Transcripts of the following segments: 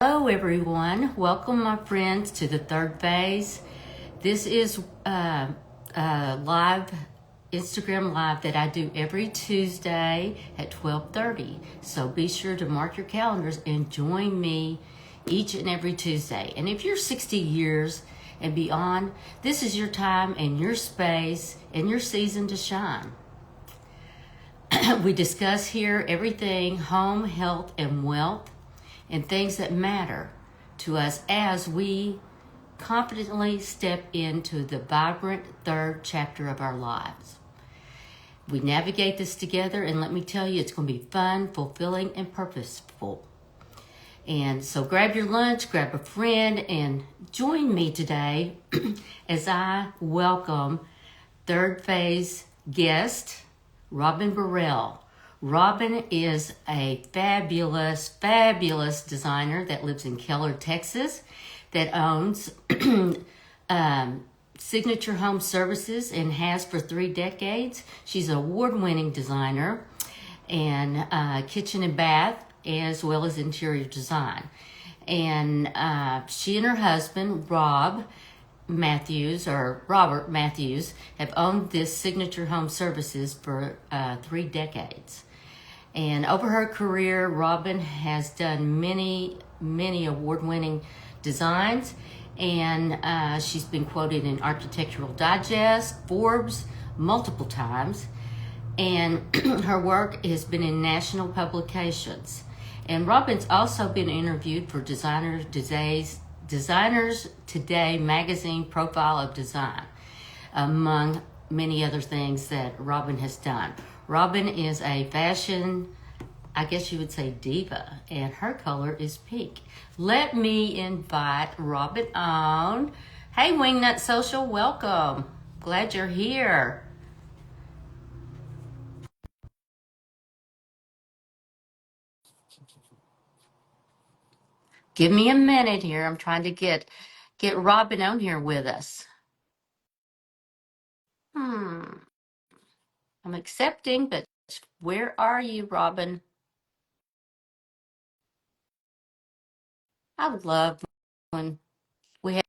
Hello, everyone. Welcome, my friends, to the third phase. This is live Instagram live that I do every Tuesday at 12:30. So be sure to mark your calendars and join me each and every Tuesday. And if you're 60 years and beyond, this is your time and your space and your season to shine. We discuss here everything home, health, and wealth, and things that matter to us as we confidently step into the vibrant third chapter of our lives. We navigate this together, and let me tell you, it's going to be fun, fulfilling, and purposeful. And so grab your lunch, grab a friend, and join me today as I welcome third phase guest, Robin Burrill. Robin is a fabulous designer that lives in Keller, Texas, that owns Signature Home Services and has for 3 decades. She's an award-winning designer and kitchen and bath, as well as interior design. And she and her husband, Robert Mathews, have owned this Signature Home Services for 3 decades. And over her career, Robin has done many award-winning designs, and she's been quoted in Architectural Digest, Forbes, multiple times, and her work has been in national publications. And Robin's also been interviewed for Designers Today magazine profile of design, among many other things that Robin has done. Robin is a fashion, I guess you would say, diva, and her color is pink. Let me invite Robin on. Hey, Wingnut Social, welcome. Glad you're here. Give me a minute here. I'm trying to get Robin on here with us. I'm accepting, but where are you, Robin? I love when we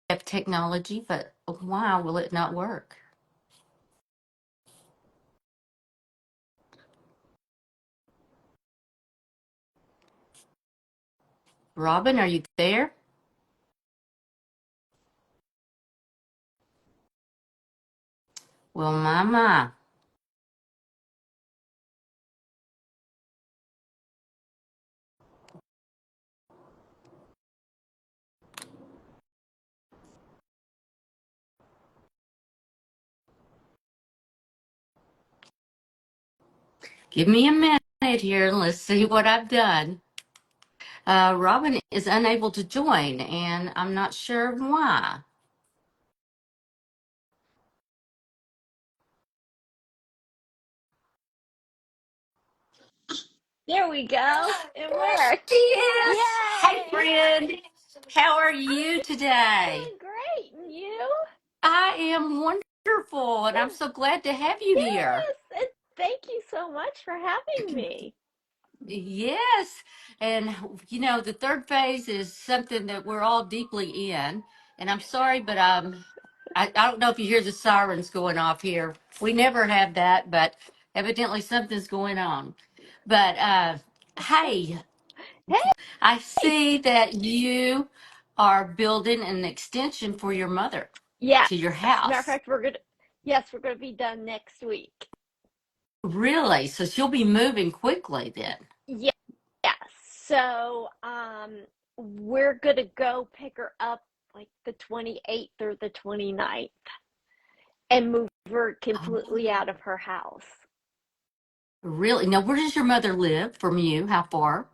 have technology, but why will it not work? Robin, are you there? Well, Mama, give me a minute here and let's see what I've done. Robin is unable to join, and I'm not sure why. There we go. It worked. She is. Hey, Yay! friend. How are you today? Doing great. And you? I am wonderful, and I'm so glad to have you here. Yes. And thank you so much for having me. Yes. And, the third phase is something that we're all deeply in. And I'm sorry, but I don't know if you hear the sirens going off here. We never have that, but evidently something's going on. But hey, I Hey. see that you are building an extension for your mother Yes. to your Matter of house. fact, we're gonna be done next week. Really? So she'll be moving quickly then. Yeah. Yes. So we're gonna go pick her up like the 28th or the 29th and move her Oh, completely out of her house. really? Now, where does your mother live from you? How far?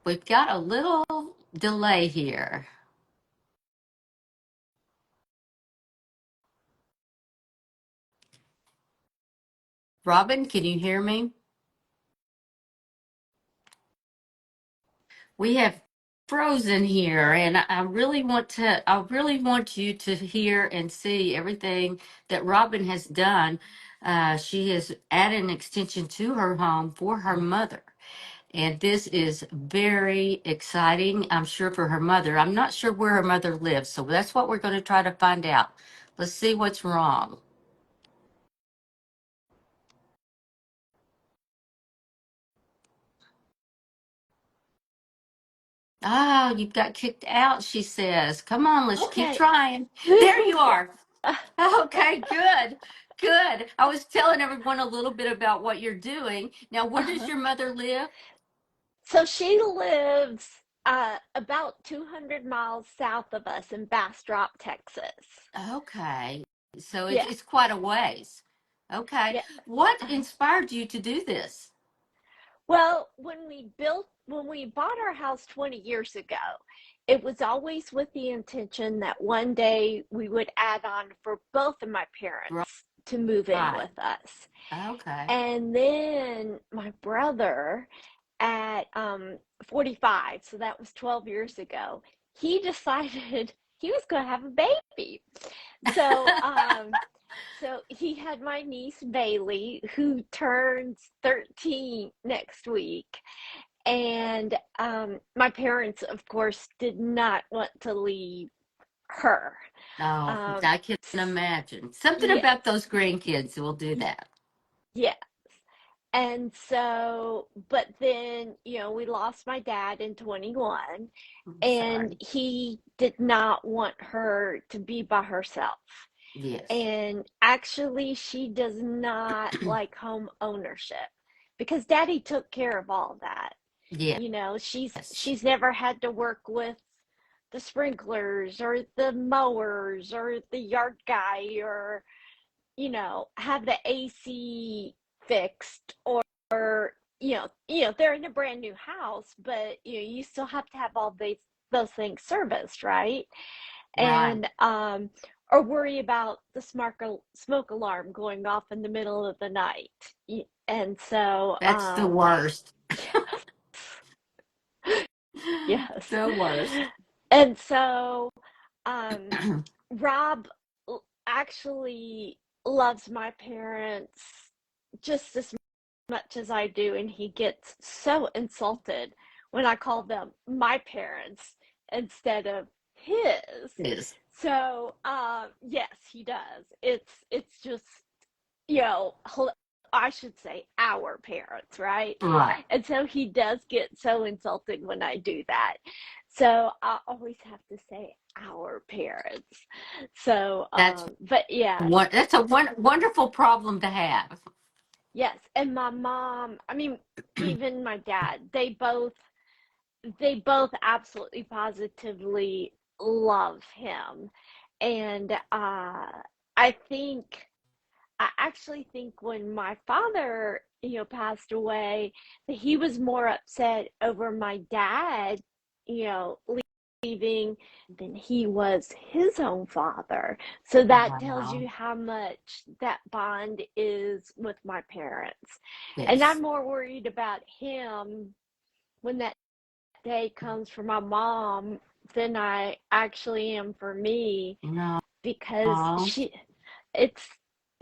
We've got a little delay here. Robin, can you hear me? We have frozen here, and I really want you to hear and see everything that Robin has done. She has added an extension to her home for her mother. And this is very exciting, I'm sure, for her mother. I'm not sure where her mother lives, so that's what we're going to try to find out. Let's see what's wrong. Oh, you got kicked out, she says. Come on, let's keep Okay. trying. There you are. Okay, good. Good. I was telling everyone a little bit about what you're doing. Now, where does your mother live? So she lives about 200 miles south of us in Bastrop, Texas. Okay. So it's Yeah, it's quite a ways. Okay. yeah. What Uh, inspired you to do this? well, when we bought our house 20 years ago, it was always with the intention that one day we would add on for both of my parents to move in Right. with us. Okay. And then my brother at 45, so that was 12 years ago, he decided he was going to have a baby. So, so he had my niece Bailey, who turns 13 next week. And my parents, of course, did not want to leave her. Oh, Um, I can imagine. Something yeah, about those grandkids will do that. yeah. And so, but then, we lost my dad in 21, I'm and sorry. he did not want her to be by herself. Yes. And actually, she does not like home ownership because daddy took care of all that. Yes. She's never had to work with the sprinklers or the mowers or the yard guy or have the AC fixed or they're in a brand new house, but you still have to have all those things serviced, right? Right. And or worry about the smoke alarm going off in the middle of the night. And so That's the worst. yes. The worst. And so um Rob actually loves my parents just as much as I do, and he gets so insulted when I call them my parents instead of his. Yes. So, yes, he does. It's just, you know, I should say our parents, right? Right. And so he does get so insulted when I do that. So I always have to say our parents. So, That's but yeah, that's a wonderful problem to have. yes. And my mom, I mean, even my dad, they both absolutely positively love him. And I think I actually think when my father, passed away, that he was more upset over my dad, you know, leaving than he was his own father. So that tells Wow. you how much that bond is with my parents. And I'm Yes. more worried about him when that day comes for my mom than I actually am for me No. because it's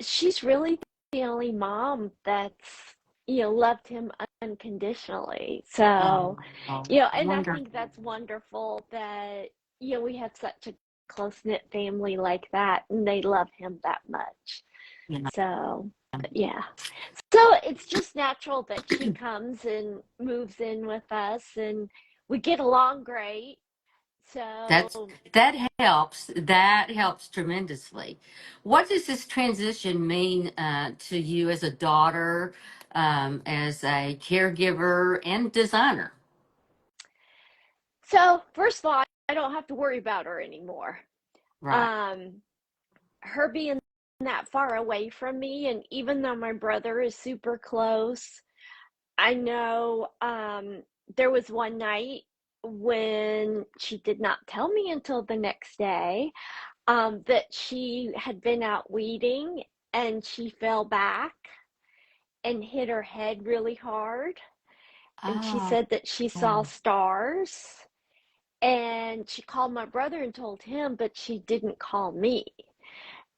she's really the only mom that's loved him unconditionally. So Oh, and I think wonderful. that's wonderful that we have such a close knit family like that, and they love him that much. Yeah. So yeah, so it's just natural that she comes and moves in with us, and we get along great. That's So that helps tremendously. What does this transition mean to you as a daughter, as a caregiver and designer? first of all, I don't have to worry about her anymore. Right. um her being that far away from me, and even though my brother is super close, I know there was one night when she did not tell me until the next day that she had been out weeding and she fell back and hit her head really hard, and she Oh, said that she saw stars, and she called my brother and told him, but she didn't call me.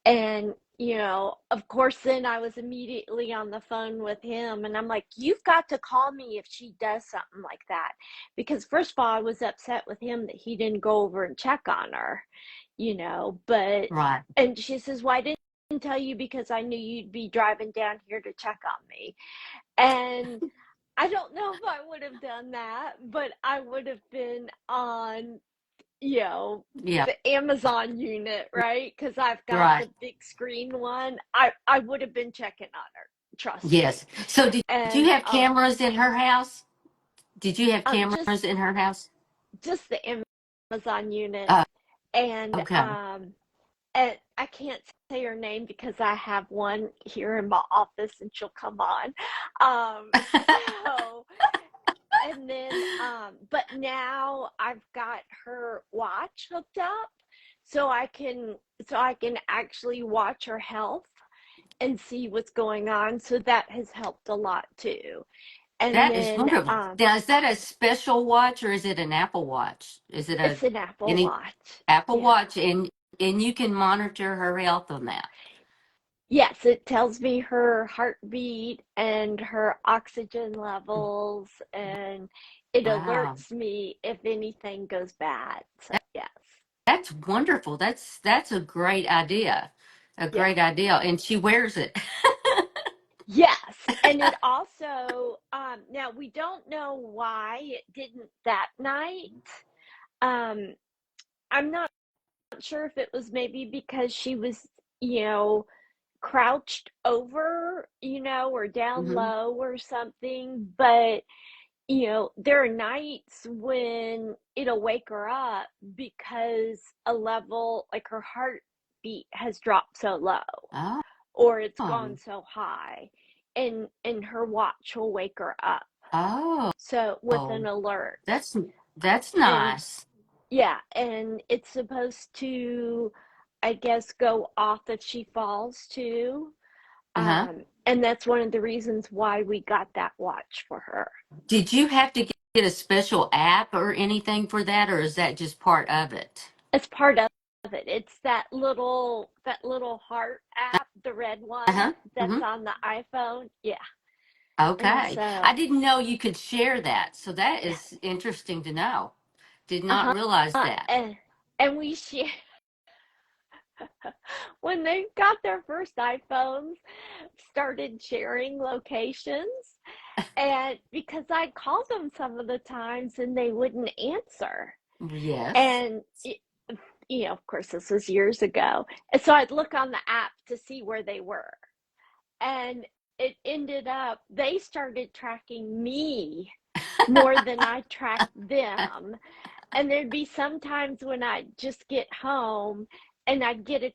And of course, then I was immediately on the phone with him, and I'm like, you've got to call me if she does something like that. Because, first of all, I was upset with him that he didn't go over and check on her, but, Right. and she says, well, I didn't tell you because I knew you'd be driving down here to check on me. And I don't know if I would have done that, but I would have been on Yeah. the Amazon unit, right? Because I've got Right. the big screen one. I would have been checking on her, trust Yes. me. So did you And have cameras in her house? Did you have just cameras in her house? just the Amazon unit, Uh, and okay. and I can't say her name because I have one here in my office, and she'll come on. So and then but now I've got her watch hooked up so I can actually watch her health and see what's going on, so that has helped a lot too. And That is then wonderful. Now, is that a special watch or is it an Apple Watch? Is it it's an Apple any Watch. Apple Yeah. Watch and you can monitor her health on that? Yes, it tells me her heartbeat and her oxygen levels, and it Wow. alerts me if anything goes bad. So yes. That's wonderful. That's a great idea. A Yeah. great idea. And she wears it. Yes, and it also, now we don't know why it didn't that night. Um, I'm not sure if it was maybe because she was, you know, crouched over, or down Hmm. low or something, but there are nights when it'll wake her up because a level like her heartbeat has dropped so low, Oh. or it's gone so high, and her watch will wake her up, Oh. so with an alert. That's that's And nice. yeah, and it's supposed to, I guess, go off if she falls too. Uh-huh. And that's one of the reasons why we got that watch for her. Did you have to get a special app or anything for that, or is that just part of it? It's part of it. It's that little heart app, the red one Uh-huh. that's Hmm. on the iPhone. Yeah. And Okay. so, I didn't know you could share that. So that yeah. is interesting to know. Did not Uh-huh. realize that. And we share when they got their first iPhones, started sharing locations, and because I called them some of the times and they wouldn't answer. Yes. And of course, this was years ago. And so I'd look on the app to see where they were. And it ended up, they started tracking me more than I tracked them. And there'd be some times when I'd just get home and I'd get a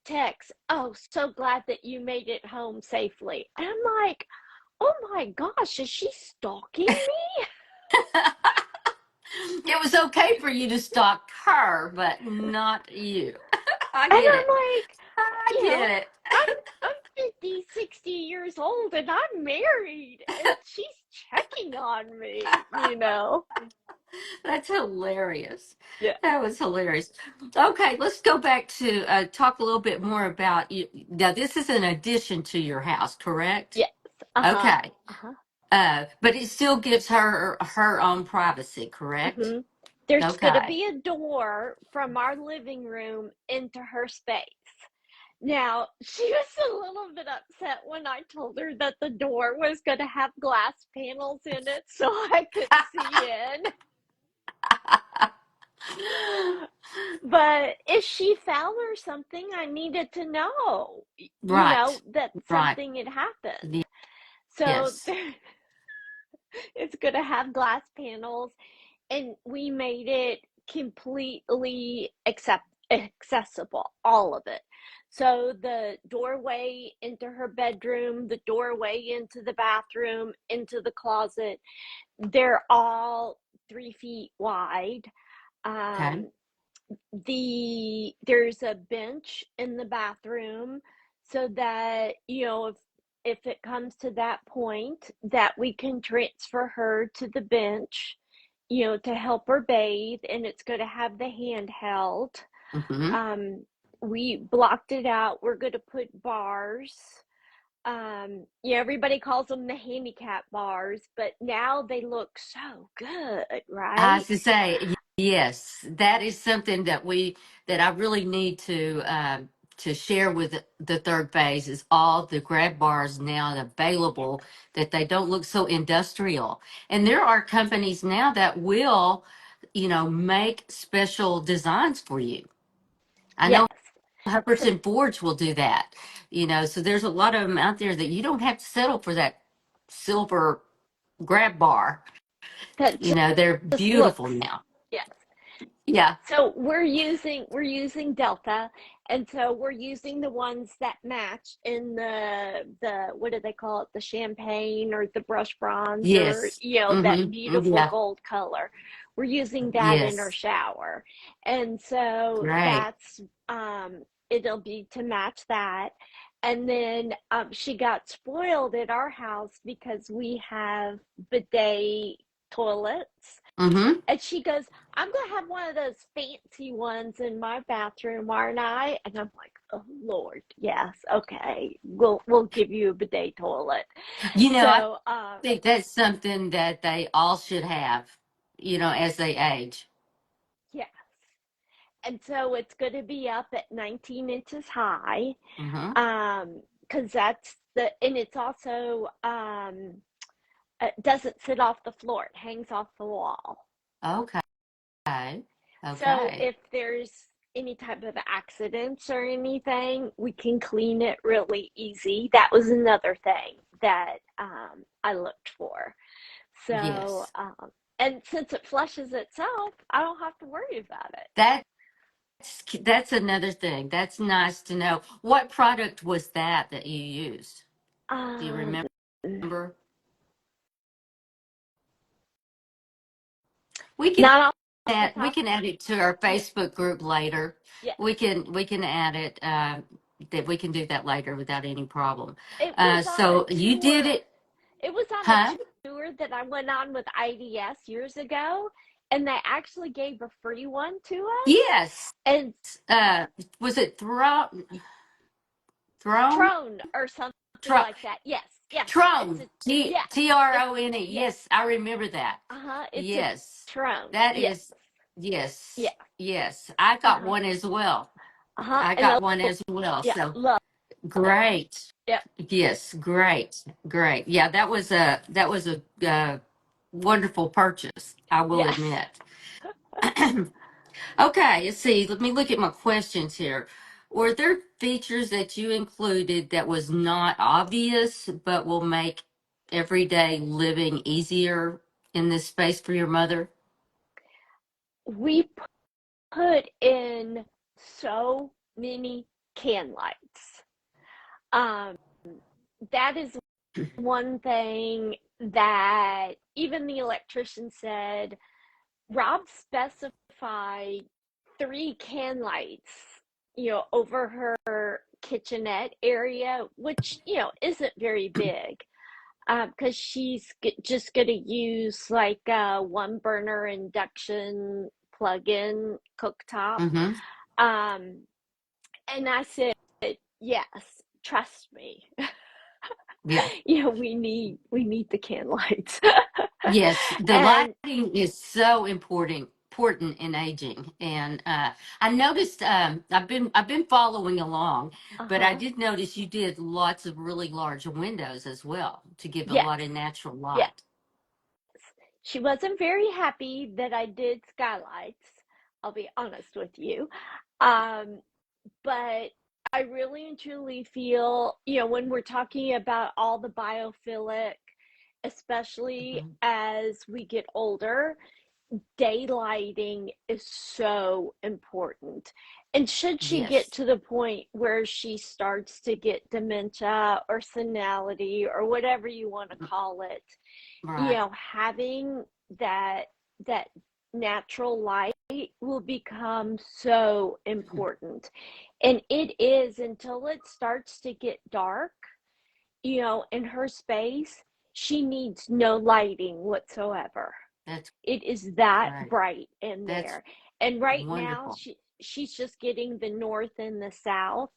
text, oh, so glad that you made it home safely. And I'm like, oh my gosh, is she stalking me? It was okay for you to stalk her, but not you. I And get I'm it. like, I you know, get it. I'm 50, 60 years old and I'm married and she's checking on me. That's hilarious. Yeah. That was hilarious. Okay, let's go back to talk a little bit more about you. Now, this is an addition to your house, correct? Yes. Uh-huh. Okay. Uh-huh. But it still gives her own privacy, correct? Hmm. There's going to Okay. be a door from our living room into her space. Now, she was a little bit upset when I told her that the door was going to have glass panels in it so I could see in. But if she fell or something, I needed to know, Right. that Right. something had happened. So Yes. it's going to have glass panels, and we made it completely accessible, all of it. So the doorway into her bedroom, the doorway into the bathroom, into the closet, they're all 3 feet wide. Okay. Um, there's a bench in the bathroom so that if it comes to that point that we can transfer her to the bench, to help her bathe, and it's going to have the handheld. Mm-hmm. um we blocked it out. We're going to put bars. Yeah, everybody calls them the handicap bars, but now they look so good, I right? was to say, yes, that is something that I really need to share with the third phase is all the grab bars now available that they don't look so industrial. And there are companies now that will, make special designs for you. I Yes. know Hubbard's and Forge will do that, so there's a lot of them out there that you don't have to settle for that silver grab bar. That They're just beautiful looks, now. yes. Yeah. So we're using Delta, and so we're using the ones that match in the what do they call it? The champagne or the brush bronze, or Yes. that Mm-hmm. beautiful Yeah. gold color. We're using that in our Yes. shower. And so Great. that's it'll be to match that. And then she got spoiled at our house because we have bidet toilets, Mm-hmm. and she goes, I'm going to have one of those fancy ones in my bathroom, aren't I? And I'm like, oh, Lord, yes, okay. We'll give you a bidet toilet. I So, think that's something that they all should have, as they age. yes. And so it's going to be up at 19 inches high. Mm-hmm. Because and it's also, it doesn't sit off the floor, it hangs off the wall. Okay. So Okay. if there's any type of accidents or anything, we can clean it really easy. That was another thing that I looked for. So, Yes. and since it flushes itself, I don't have to worry about it. That's another thing. That's nice to know. What product was that you used? Do you Um, remember? We can Not off the we top. can add it to our Yeah, Facebook group later. yes. We can add it. That we can do that later without any problem. It was on a So you did tour. it, It was on a huh? tour that I went on with IDS years ago, and they actually gave a free one to us. Yes. And Uh, was it Throne? Trone or something Tro- like that. Yes, yes. It's Trone. a yes. It's Trone. yes. Yes, I remember that. Uh-huh. It's a Yes, Trone. that Yes. is. Yes, Yeah. yes. I got Uh-huh. one as well. Uh-huh. I And got one as well. yeah, So love it. great. Yep. Yes, great, great. Yeah, that was a wonderful purchase. I will Yes. admit. Okay, let's see. Let me look at my questions here. Were there features that you included that was not obvious but will make everyday living easier in this space for your mother? We put in so many can lights. Um, that is one thing that even the electrician said, Rob specified 3 can lights, over her kitchenette area, which, isn't very big, because she's just going to use like a one burner induction plug-in cooktop. Mm-hmm. Um, and I said, yes, trust me. Yeah. We need the can lights. Yes, the And lighting is so important in aging, and I noticed I've been following along, but I uh-huh. did notice you did lots of really large windows as well to give a Yes. lot of natural Yes. light. She wasn't very happy that I did skylights, I'll be honest with you. Um, but I really and truly feel, when we're talking about all the biophilic, especially Mhm. as we get older, daylighting is so important. And should she get Yes, to the point where she starts to get dementia or senility or whatever you want to call it, right. having that natural light will become so important. And it is until it starts to get dark, in her space, she needs no lighting whatsoever. That's It is that great. bright in That's there. And right now wonderful. she's just getting the north and the south.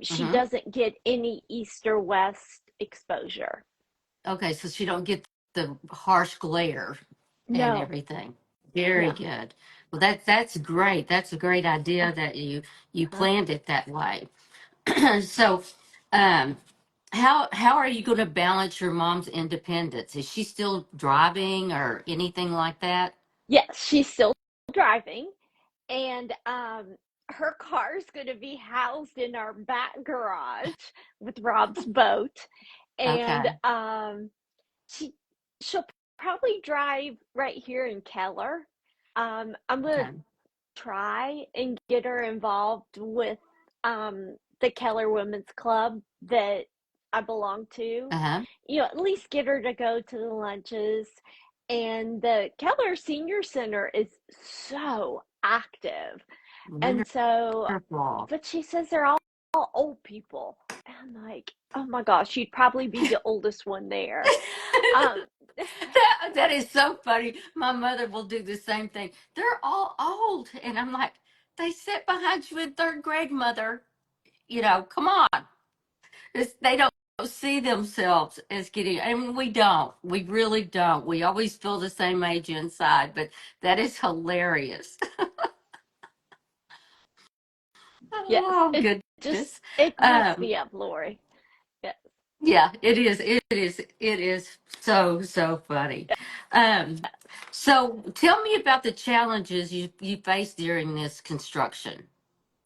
She Mm-hmm. doesn't get any east or west exposure. Okay, so she don't get the harsh glare and No, everything. Very no. good. Well, that's great. That's a great idea that you Uh-huh. planned it that way. So, um, how are you going to balance your mom's independence? Is she still driving or anything like that? Yes, she's still driving, and her car's going to be housed in our back garage with Rob's boat, and Okay. she she'll probably drive right here in Keller. I'm going to Okay. try and get her involved with the Keller Women's Club that I belong to. Uh-huh. At least get her to go to the lunches. And the Keller Senior Center is so active. And so, Wonderful. but she says they're all old people. And I'm like, oh my gosh, you'd probably be the oldest one there. Um, That is so funny. My mother will do the same thing. They're all old, and I'm like, they sit behind you in third grade, mother. Come on. They don't see themselves as getting. I mean, we don't. We really don't. We always feel the same age inside, but that is hilarious. yes, Oh it just goodness. it cracks Um, me up, Lori. Yes. yeah, it is. It is. It is so funny. Um, so tell me about the challenges you faced during this construction.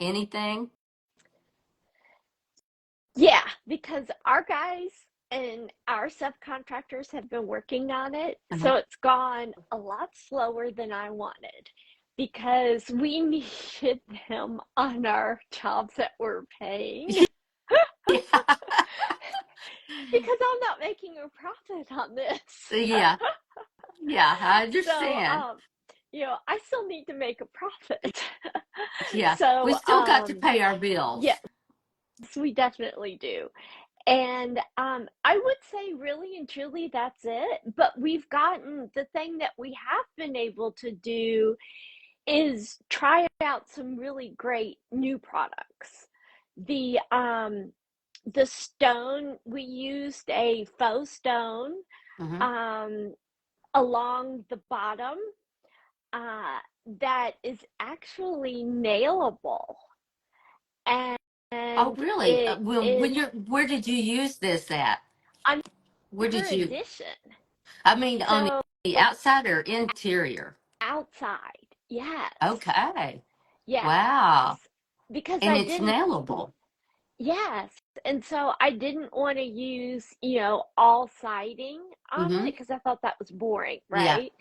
Anything? Yeah, because our guys and our subcontractors have been working on it, Uh-huh. so it's gone a lot slower than I wanted because we needed them on our jobs that we're paying Yeah. because I'm not making a profit on this. Yeah. Yeah. I So, understand. I still need to make a profit. Yeah. We So, still got to pay our bills. yes, we definitely do. And I would say, really and truly, that's it. But we've gotten the thing that we have been able to do is try out some really great new products. The stone, we used a faux stone Hmm. um, along the bottom uh, that is actually nailable, and Oh, really? it When where did you use this at? on Where her did you? addition. I mean, on So the outside or interior? outside, yes, Okay. yes, Wow. because And I it's didn't, nailable. yes, and so I didn't want to use, all siding on it Mm-hmm. because I thought that was boring, Yeah. right?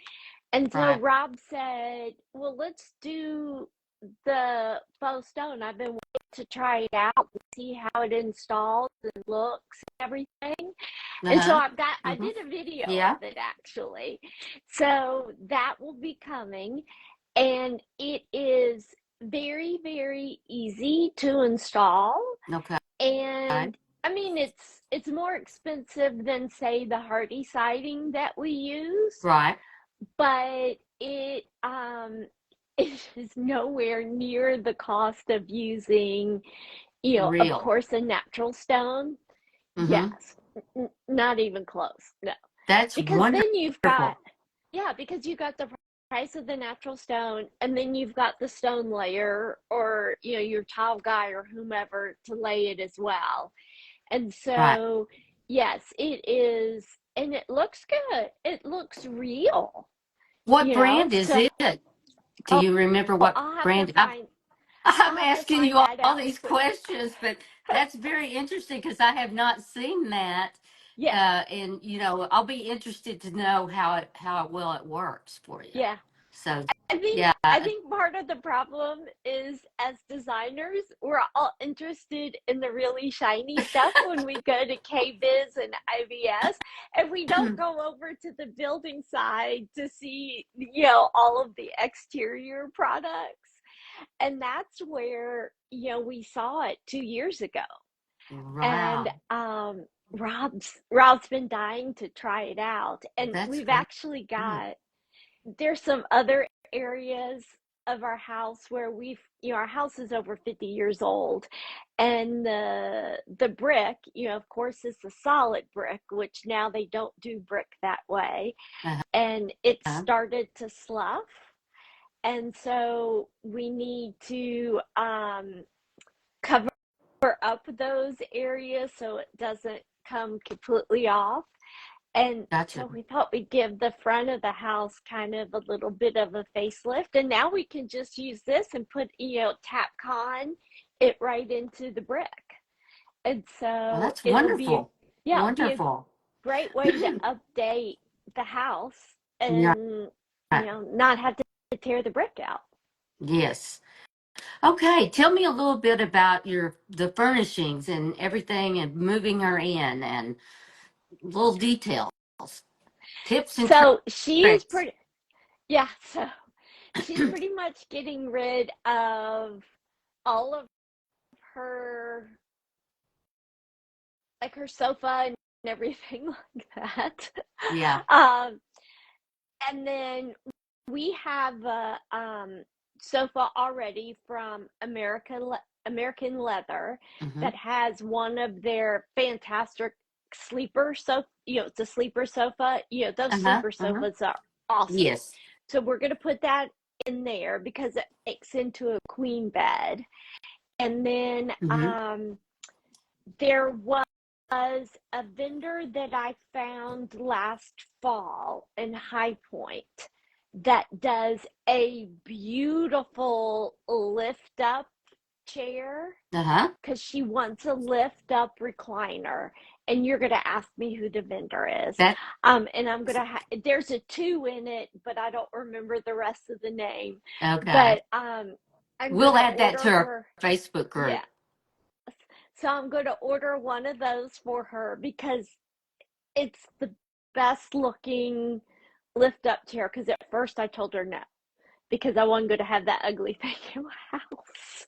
And so Right. Rob said, "Well, let's do the faux stone. I've been waiting to try it out and see how it installs and looks and everything." And so Uh-huh. I Mm-hmm. did a video Yeah. of it actually. So that will be coming. And it is very, very easy to install. Okay. And I mean, it's more expensive than, say, the hardy siding that we use, Right. but it is nowhere near the cost of using, of Real. course, a natural stone. Mm-hmm. Yes, not even close. No, That's because then you've got, wonderful. yeah, because you got the price of the natural stone, and then you've got the stone layer, or your tile guy or whomever to lay it as well. And Right. so, yes, it is, and it looks good. It looks real, What brand is So, it? Do oh, you remember what I'll have to brand? find. I'm I'll have to asking find you that all out these for you. questions, but that's very interesting because I have not seen that. Yeah, And I'll be interested to know how well it works for you. yeah. So, I think yeah. I think part of the problem is, as designers, we're all interested in the really shiny stuff when we go to KBIS and IBS, and we don't go over to the building side to see, all of the exterior products. And that's where, we saw it 2 years ago. And Wow, Rob's been dying to try it out. And that's we've great. actually got, there's some other areas of our house where our house is over 50 years old, and the brick, of course, is a solid brick, which now they don't do brick that way, Uh-huh. and it started to slough. And so we need to cover up those areas so it doesn't come completely off. And Gotcha. so we thought we'd give the front of the house kind of a little bit of a facelift. And now we can just use this and put, Tapcon it right into the brick. And Well, so that's it'll be wonderful. it'll be a Wonderful. great way to update the house Yeah. and, not have to tear the brick out. Yes. Okay, tell me a little bit about the furnishings and everything and moving her in and little details, tips and So she is tricks. pretty, yeah, so she's pretty much getting rid of all of her, like her sofa and everything like that. Yeah. Um, and then we have a sofa already from American Leather Mm-hmm. that has one of their fantastic sleeper sofa. It's a sleeper sofa. Those Uh-huh. sleeper Uh-huh. sofas are awesome. Yes. So we're going to put that in there because it makes into a queen bed. And then Mm-hmm. there was a vendor that I found last fall in High Point that does a beautiful lift up chair Uh-huh. because she wants a lift up recliner. And you're going to ask me who the vendor is. That And I'm going to there's a 2 in it, but I don't remember the rest of the name. okay. But I'm going We'll to add that to order our her. Facebook Yeah. group. So I'm going to order one of those for her because it's the best looking lift up chair. Because at first I told her no, because I wasn't going to have that ugly thing in my house.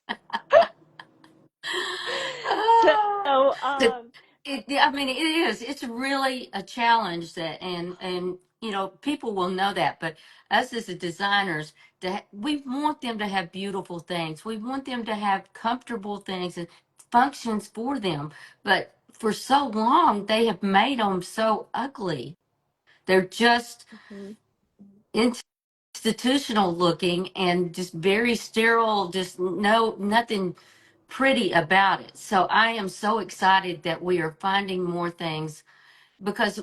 So, The, I mean, it is. It's really a challenge that, and people will know that. But us as the designers, we want them to have beautiful things. We want them to have comfortable things and functions for them. But for so long, they have made them so ugly. They're just mhm, institutional looking and just very sterile, just nothing pretty about it. So I am so excited that we are finding more things because,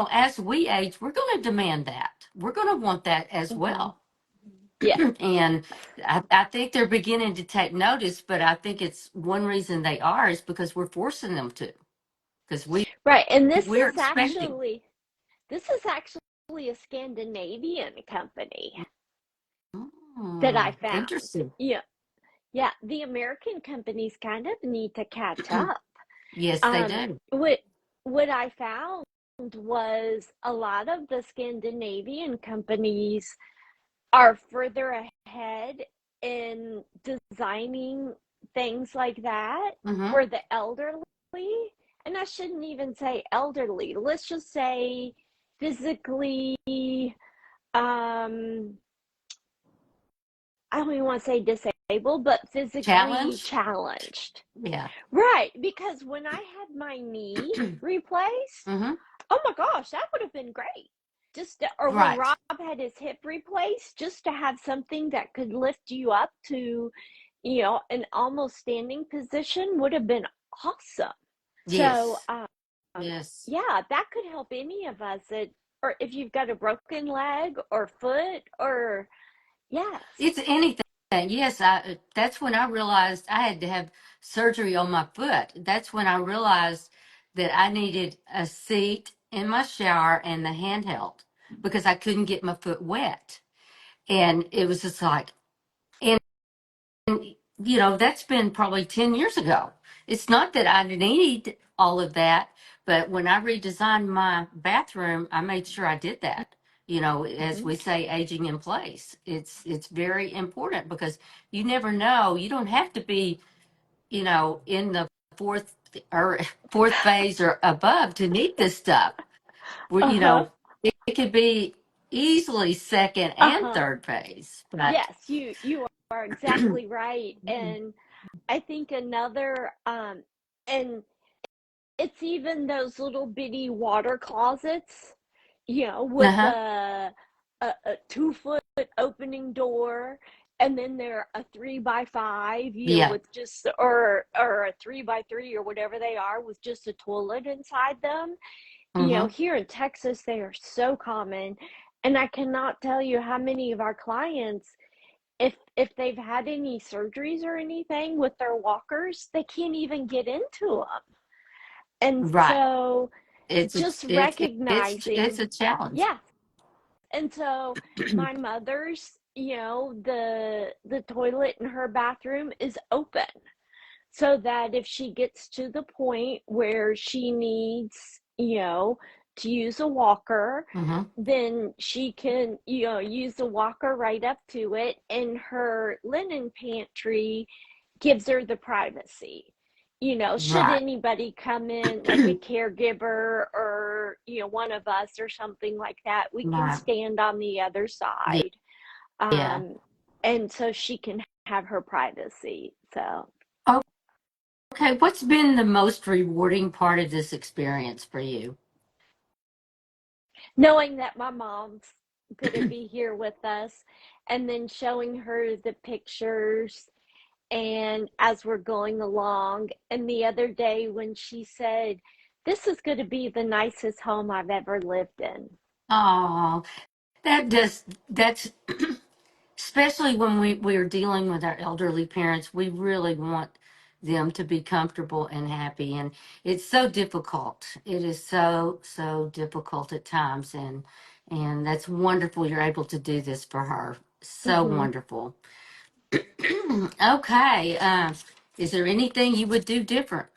as we age, we're going to demand that. We're going to want that as mhm. well. Yes. And I think they're beginning to take notice, but I think it's one reason they are is because we're forcing them to, because Right. And we're expecting. this is actually a Scandinavian company that I Hmm, found. interesting. Yeah. Yeah. The American companies kind of need to catch up. Yes, they Um, do. what what I found was a lot of the Scandinavian companies are further ahead in designing things like that Hmm. for the elderly. And I shouldn't even say elderly. Let's just say physically, um, I don't even want to say disabled, but physically Challenge. challenged. Yeah. Right, because when I had my knee replaced, Hmm. oh my gosh, that would have been great. Or when Right. Rob had his hip replaced, just to have something that could lift you up to, an almost standing position would have been awesome. So, Yes. Yes. yeah, that could help any of us. Or if you've got a broken leg or foot, or yes. It's anything. Yes, that's when I realized I had to have surgery on my foot. That's when I realized that I needed a seat in my shower and the handheld because I couldn't get my foot wet. And it was just like, and that's been probably 10 years ago. It's not that I need all of that, but when I redesigned my bathroom, I made sure I did that. As Mhm. we say, aging in place. It's very important because you never know. You don't have to be, in the fourth or phase or above to need this stuff. Where, Uh-huh. it could be easily second and Uh-huh. third phase. But Yes, you are exactly right. And I think another and it's even those little bitty water closets, with uh-huh. a 2 foot opening door, and then there a 3 by 5, Yeah. with just or a 3 by 3 or whatever they are, with just a toilet inside them. Mm-hmm. Here in Texas, they are so common, and I cannot tell you how many of our clients, if they've had any surgeries or anything with their walkers, they can't even get into them. And Right. so It's just it's recognizing, a challenge. yeah. And so my mother's, the toilet in her bathroom is open, so that if she gets to the point where she needs, to use a walker, Mm-hmm. then she can, use the walker right up to it, and her linen pantry gives her the privacy. Should Right. anybody come in, like a caregiver or, one of us or something like that, we can Right. stand on the other side. Yeah. Um, and so she can have her privacy. So Okay. What's been the most rewarding part of this experience for you? knowing that my mom's going to be here with us, and then showing her the pictures, and as we're going along, and the other day when she said, "This is going to be the nicest home I've ever lived in." Oh, that's especially when we're dealing with our elderly parents, we really want them to be comfortable and happy. And it's so difficult. It is so difficult at times. And that's wonderful you're able to do this for her. So Hmm. wonderful. Okay. Is there anything you would do different?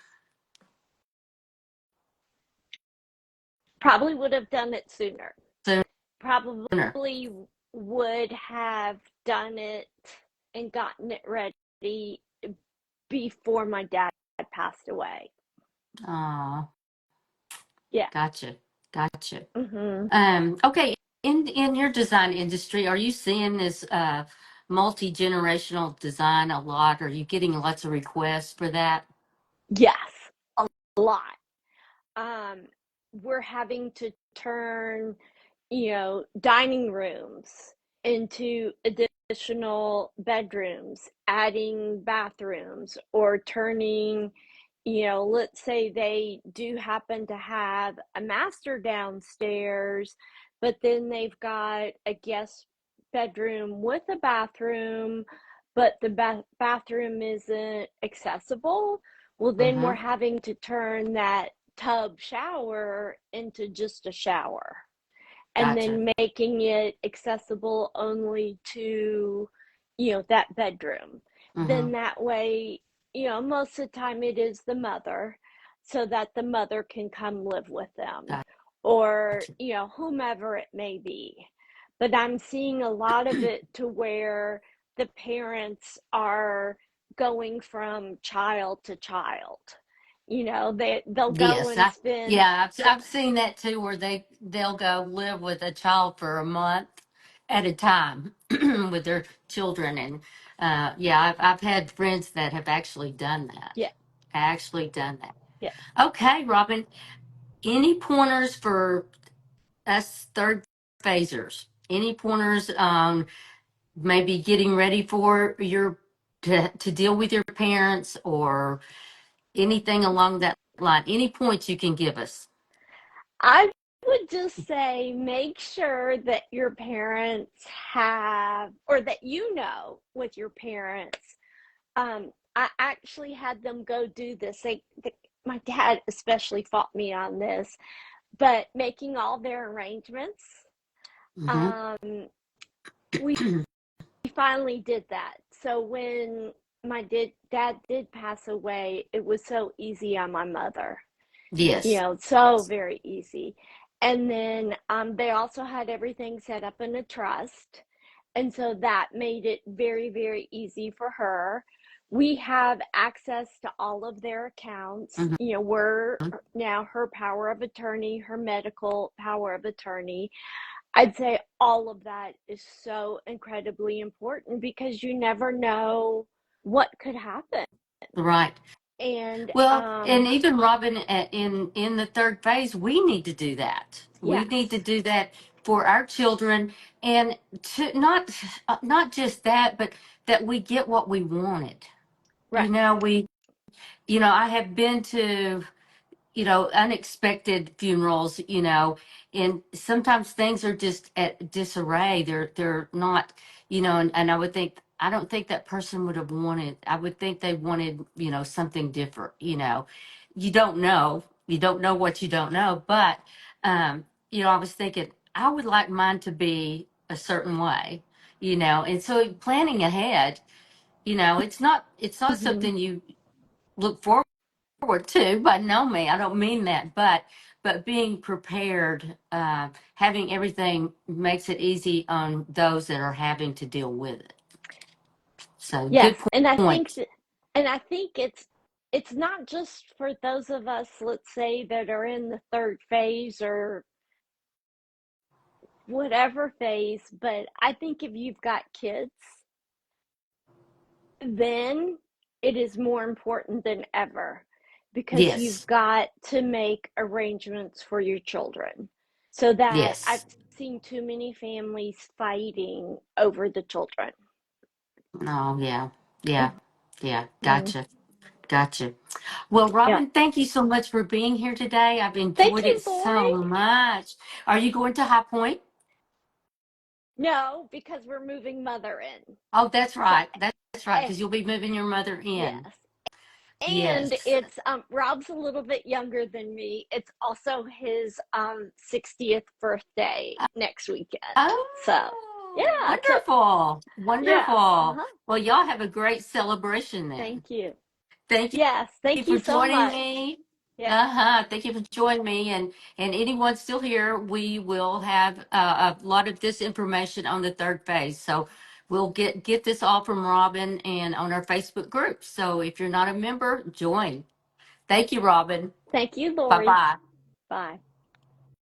Probably would have done it sooner. Sooner. Probably would have done it and gotten it ready before my dad passed away. Oh, Yeah. gotcha. Gotcha. Hmm. Okay, in your design industry, are you seeing this multi-generational design a lot? Are you getting lots of requests for that? Yes, a lot. Um, we're having to turn, dining rooms into additional bedrooms, adding bathrooms, or turning, let's say they do happen to have a master downstairs, but then they've got a guest bedroom with a bathroom, but the bathroom isn't accessible. Well, then we're Mm-hmm. having to turn that tub shower into just a shower, and Gotcha. then making it accessible only to, that bedroom. Mm-hmm. Then that way, most of the time it is the mother, so that the mother can come live with them, or, Gotcha. whomever it may be. But I'm seeing a lot of it to where the parents are going from child to child. They'll go Yes, and spend, yeah, I've seen that too, where they'll go live with a child for a month at a time with their children, and yeah, I've had friends that have actually done that. yeah, Actually done that. yeah. Okay, Robin, any pointers for us third phasers? Any pointers on maybe getting ready for your to deal with your parents or anything along that line? Any points you can give us? I would just say make sure that your parents have, or that with your parents. I actually had them go do this. My dad especially fought me on this, but making all their arrangements. Mm-hmm. Um, we finally did that. So when dad did pass away, it was so easy on my mother. Yes. So very easy. And then they also had everything set up in a trust. And so that made it very, very easy for her. We have access to all of their accounts. Mm-hmm. We're now her power of attorney, her medical power of attorney. I'd say all of that is so incredibly important because you never know what could happen. Right. And Well, and even Robin, in the third phase, we need to do that. We need to yes, do that for our children, and to not just that, but that we get what we wanted. right. I have been to unexpected funerals, and sometimes things are just at disarray. They're not, and I would think, I don't think that person would have wanted, I would think they wanted, something different, you don't know. You don't know what you don't know. But, I was thinking, I would like mine to be a certain way, and so planning ahead, it's not Hmm. something you look forward to, by no means. I don't mean that, but being prepared, having everything makes it easy on those that are having to deal with it. So good Yes, and point. I think it's not just for those of us, let's say, that are in the third phase or whatever phase, but I think if you've got kids, then it is more important than ever because you've Yes, got to make arrangements for your children. So that I've yes. seen too many families fighting over the children. Oh, yeah, yeah, yeah. Mhm. Gotcha. Well, Yeah. Robin, thank you so much for being here today. I've Thank enjoyed you, it Lori. so much. Are you going to High Point? No, because we're moving mother in. Oh, that's So, right. That's right, eh, because you'll be moving your mother in. yes. And Yes. it's Rob's a little bit younger than me. It's also his 60th birthday next weekend. So, Oh, yeah, so wonderful. yeah. Wonderful. Uh-huh. Well, y'all have a great celebration then. Thank you. Thank Yes, you thank for you so joining much. me. Yeah. Uh-huh. Thank you for joining me. And anyone still here, we will have a lot of this information on the third phase. So we'll get this all from Robin and on our Facebook group. So if you're not a member, join. Thank you, Robin. Thank you, Lori. Bye-bye. Bye.